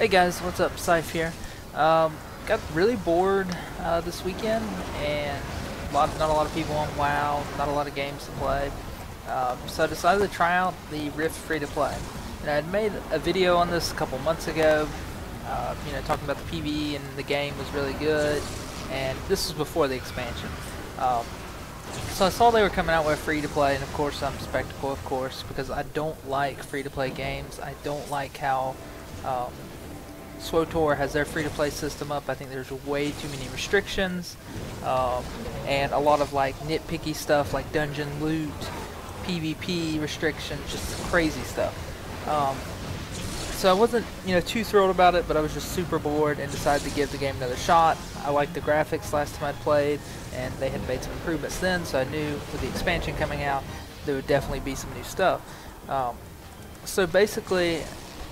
Hey guys, what's up? Scythe here. Got really bored this weekend, and not a lot of people on WoW, not a lot of games to play. So I decided to try out the Rift free-to-play. And I had made a video on this a couple months ago, talking about the PvE and the game was really good. And this was before the expansion. Um, so I saw they were coming out with free-to-play, and of course I'm skeptical, of course, because I don't like free-to-play games. I don't like how um, SWTOR has their free-to-play system up. I think there's way too many restrictions, and a lot of like nitpicky stuff like dungeon loot, PvP restrictions, just crazy stuff. So I wasn't, too thrilled about it, but I was just super bored and decided to give the game another shot. I liked the graphics last time I played, and they had made some improvements then, so I knew with the expansion coming out, there would definitely be some new stuff. So basically,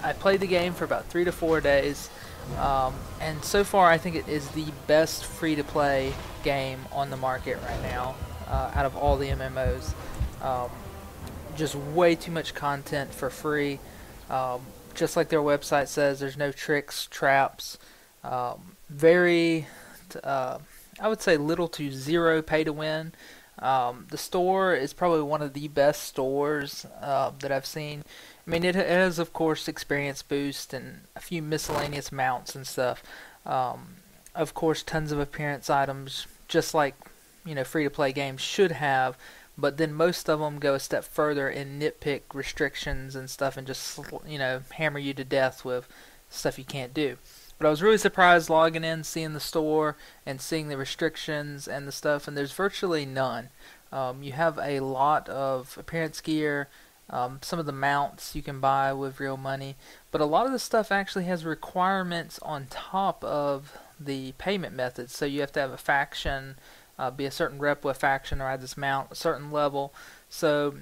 I played the game for about 3 to 4 days, and so far I think it is the best free-to-play game on the market right now, out of all the MMOs. Just way too much content for free. Just like their website says, there's no tricks, traps, very, I would say little to zero pay to win. The store is probably one of the best stores that I've seen. I mean, it has, of course, experience boost and a few miscellaneous mounts and stuff. Of course, tons of appearance items, just like, free-to-play games should have. But then most of them go a step further and nitpick restrictions and stuff and just, hammer you to death with stuff you can't do. But I was really surprised logging in, seeing the store, and seeing the restrictions and the stuff, and there's virtually none. You have a lot of appearance gear, some of the mounts you can buy with real money, but a lot of the stuff actually has requirements on top of the payment methods. So you have to have a faction, be a certain rep with a faction, or add this mount a certain level. So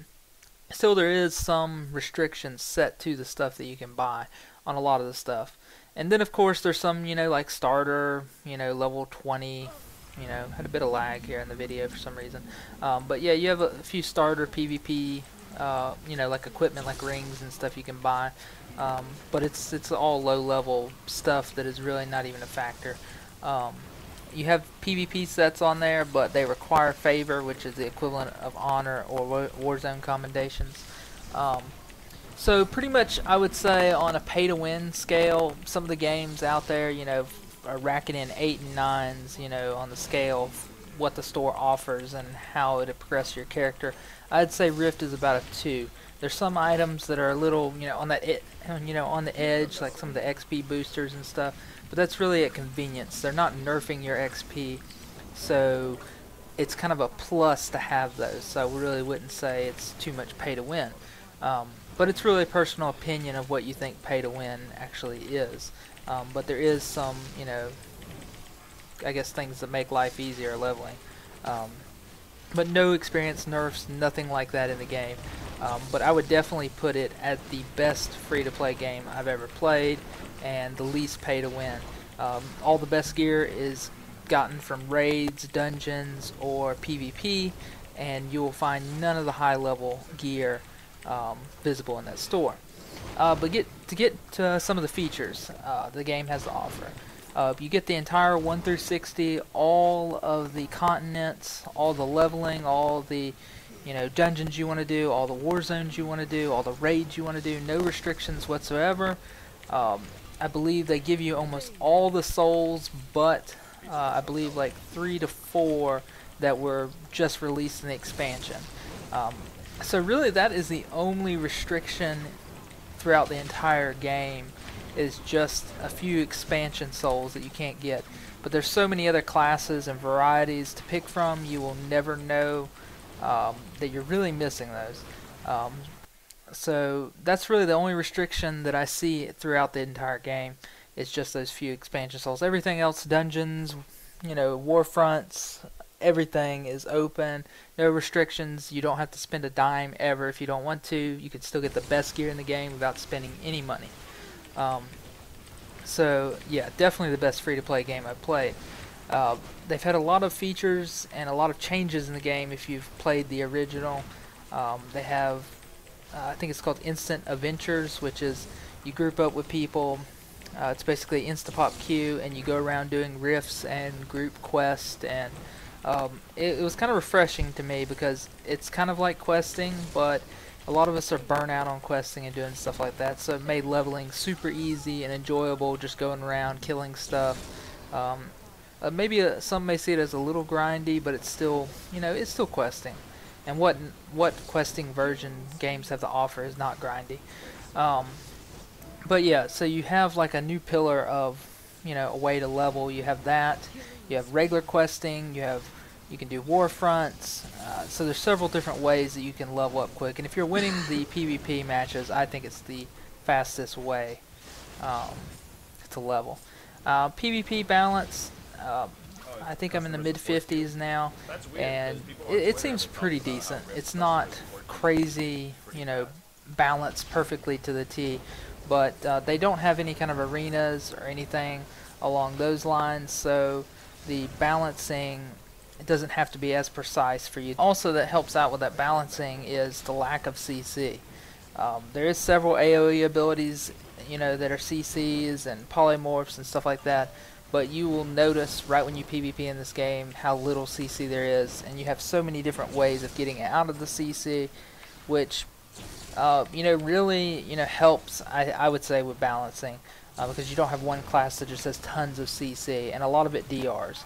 still there is some restrictions set to the stuff that you can buy on a lot of the stuff. And then of course there's some, like starter, level 20, had a bit of lag here in the video for some reason. But yeah, you have a few starter PvP, like equipment like rings and stuff you can buy. But it's all low level stuff that is really not even a factor. You have PvP sets on there, but they require favor, which is the equivalent of honor or Warzone commendations. So pretty much, I would say on a pay-to-win scale, some of the games out there, are racking in 8 and 9s, on the scale of what the store offers and how it progresses your character. I'd say Rift is about a 2. There's some items that are a little, on the edge, like some of the XP boosters and stuff. But that's really at convenience. They're not nerfing your XP, so it's kind of a plus to have those. So I really wouldn't say it's too much pay to win. But it's really a personal opinion of what you think pay to win actually is. But there is some, I guess things that make life easier leveling. But no experience nerfs, nothing like that in the game. But I would definitely put it at the best free-to-play game I've ever played, and the least pay-to-win. All the best gear is gotten from raids, dungeons, or PvP, and you will find none of the high-level gear visible in that store. But to get to some of the features the game has to offer. You get the entire 1 through 60, all of the continents, all the leveling, all the dungeons you want to do, all the war zones you want to do, all the raids you want to do, no restrictions whatsoever. I believe they give you almost all the souls, but I believe like 3 to 4 that were just released in the expansion. So really that is the only restriction throughout the entire game, is just a few expansion souls that you can't get. But there's so many other classes and varieties to pick from, you will never know that you're really missing those. So that's really the only restriction that I see throughout the entire game. It's just those few expansion souls. Everything else, dungeons, war fronts, everything is open. No restrictions. You don't have to spend a dime ever if you don't want to. You can still get the best gear in the game without spending any money. So yeah, definitely the best free-to-play game I've played. They've had a lot of features and a lot of changes in the game if you've played the original. They have, I think it's called Instant Adventures, which is you group up with people It's basically Instapop queue, and you go around doing rifts and group quests, and it was kind of refreshing to me because it's kind of like questing, but a lot of us are burnt out on questing and doing stuff like that, so it made leveling super easy and enjoyable, just going around killing stuff. Maybe some may see it as a little grindy, but it's still, it's still questing. And what questing version games have to offer is not grindy. But yeah, so you have like a new pillar of, a way to level. You have that. You have regular questing. You can do war fronts. So there's several different ways that you can level up quick. And if you're winning the PvP matches, I think it's the fastest way to level. PvP balance. I think I'm in the mid 50s now, and it seems pretty decent. It's not crazy, balanced perfectly to the T, but they don't have any kind of arenas or anything along those lines, so the balancing, it doesn't have to be as precise for you. Also, that helps out with that balancing is the lack of CC. There is several AoE abilities, that are CCs and polymorphs and stuff like that, but you will notice right when you PvP in this game how little CC there is, and you have so many different ways of getting out of the CC, which really helps, I would say, with balancing, because you don't have one class that just has tons of CC, and a lot of it DRs.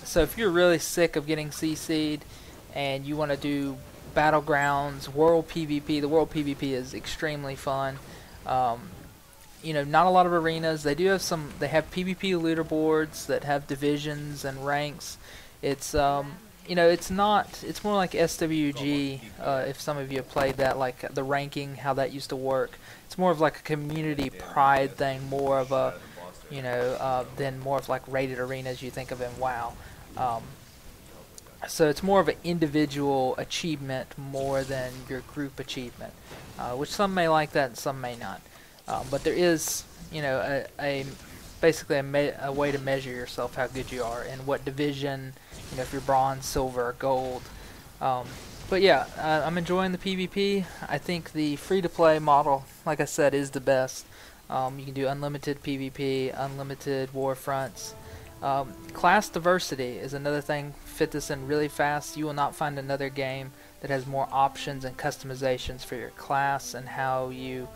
So if you're really sick of getting CC'd and you want to do Battlegrounds, World PvP, the World PvP is extremely fun. Not a lot of arenas. They do have some. They have PvP leaderboards that have divisions and ranks. It's it's not. It's more like SWG. If some of you have played that, like the ranking, how that used to work. It's more of like a community pride thing, more of a, than more of like rated arenas you think of in WoW. So it's more of an individual achievement more than your group achievement, which some may like that and some may not. But there is, basically a way to measure yourself how good you are and what division, if you're bronze, silver, gold. But yeah, I'm enjoying the PvP. I think the free-to-play model, like I said, is the best. You can do unlimited PvP, unlimited war fronts. Class diversity is another thing. Fit this in really fast. You will not find another game that has more options and customizations for your class and how you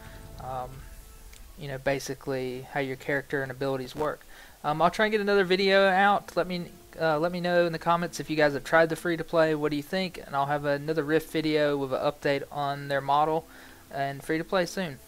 basically how your character and abilities work. I'll try and get another video out. Let me know in the comments if you guys have tried the free-to-play. What do you think? And I'll have another Rift video with an update on their model and free-to-play soon.